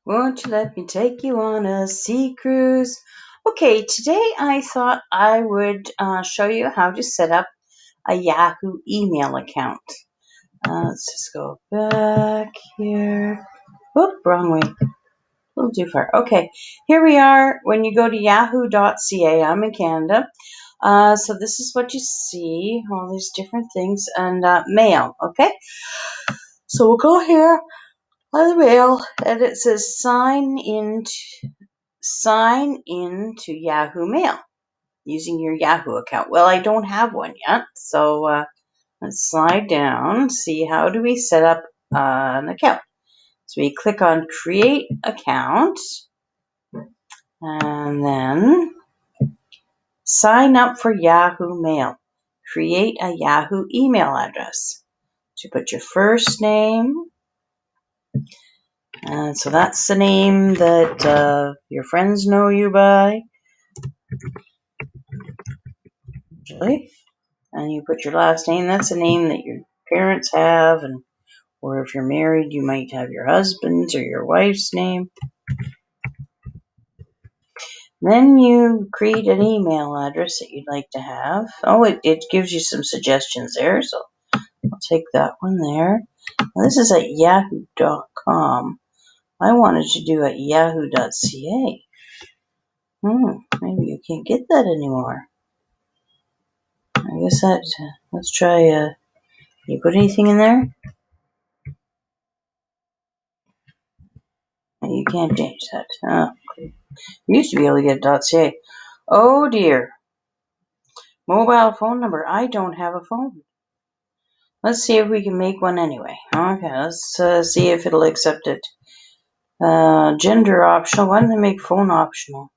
Won't you let me take you on a sea cruise? Okay, today I thought I would show you how to set up a Yahoo email account. Let's just go back here. Whoop, wrong way. A little too far. Okay, here we are. When you go to yahoo.ca, I'm in Canada. So this is what you see, all these different things, and mail, okay? So we'll go here on the mail, and it says sign in to Yahoo Mail using your Yahoo account. Well, I don't have one yet, so let's slide down, see how do we set up an account. So we click on Create Account, and then Sign up for Yahoo Mail. Create a Yahoo email address. So you put your first name, and so that's the name that your friends know you by. Usually. And you put your last name. That's a name that your parents have, and or if you're married, you might have your husband's or your wife's name. Then you create an email address that you'd like to have. Oh, it gives you some suggestions there, so I'll take that one there. Now, this is at yahoo.com. I wanted to do at yahoo.ca. Maybe you can't get that anymore. I guess that, let's try, you put anything in there? You can't change that. Oh, okay. You used to be able to get .ca. Oh dear. Mobile phone number. I don't have a phone. Let's see if we can make one anyway. Okay, let's see if it'll accept it. Gender optional. Why don't they make phone optional?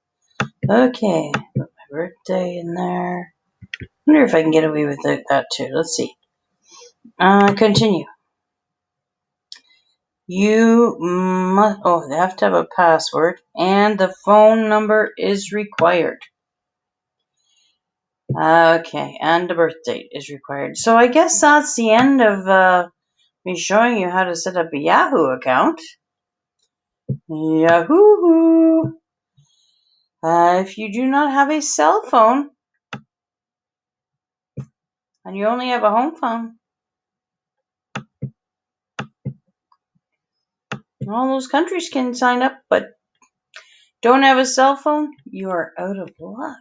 Okay, put my birthday in there. Wonder if I can get away with that too. Let's see. Continue. You must. Oh, they have to have a password, and the phone number is required. Okay, and the birth date is required. So I guess that's the end of me showing you how to set up a Yahoo account. Yahoo! If you do not have a cell phone, and you only have a home phone, all those countries can sign up, but don't have a cell phone, you are out of luck.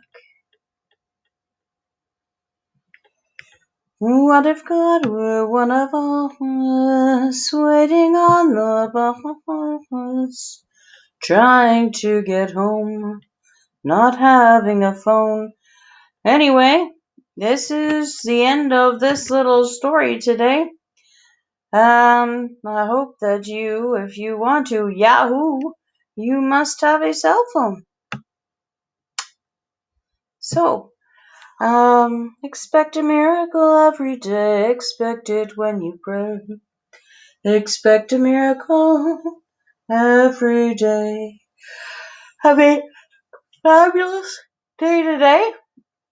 What if God were one of us, waiting on the bus, trying to get home, not having a phone? Anyway, this is the end of this little story today. I hope that if you want to Yahoo, you must have a cell phone. So, expect a miracle every day. Expect it when you pray. Expect a miracle every day. Have a fabulous day today.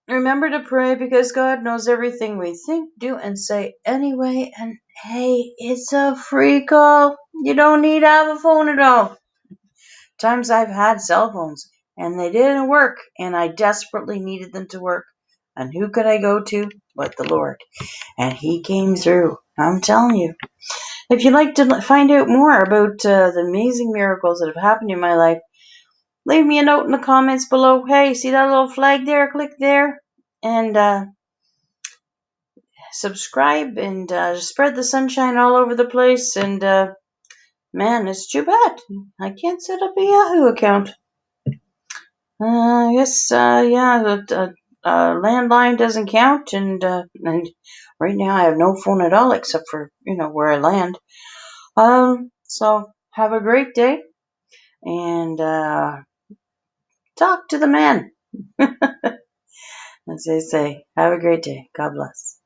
Remember to pray because God knows everything we think, do, and say anyway. And hey, it's a free call. You don't need to have a phone at all. Times I've had cell phones and they didn't work, and I desperately needed them to work. And who could I go to but the Lord? And He came through. I'm telling you. If you'd like to find out more about the amazing miracles that have happened in my life, leave me a note in the comments below. Hey, see that little flag there? Click there and subscribe and spread the sunshine all over the place. And man, it's too bad I can't set up a Yahoo account. I guess the landline doesn't count, and right now I have no phone at all except for where I land. So have a great day, and talk to the man, as they say. Have a great day. God bless.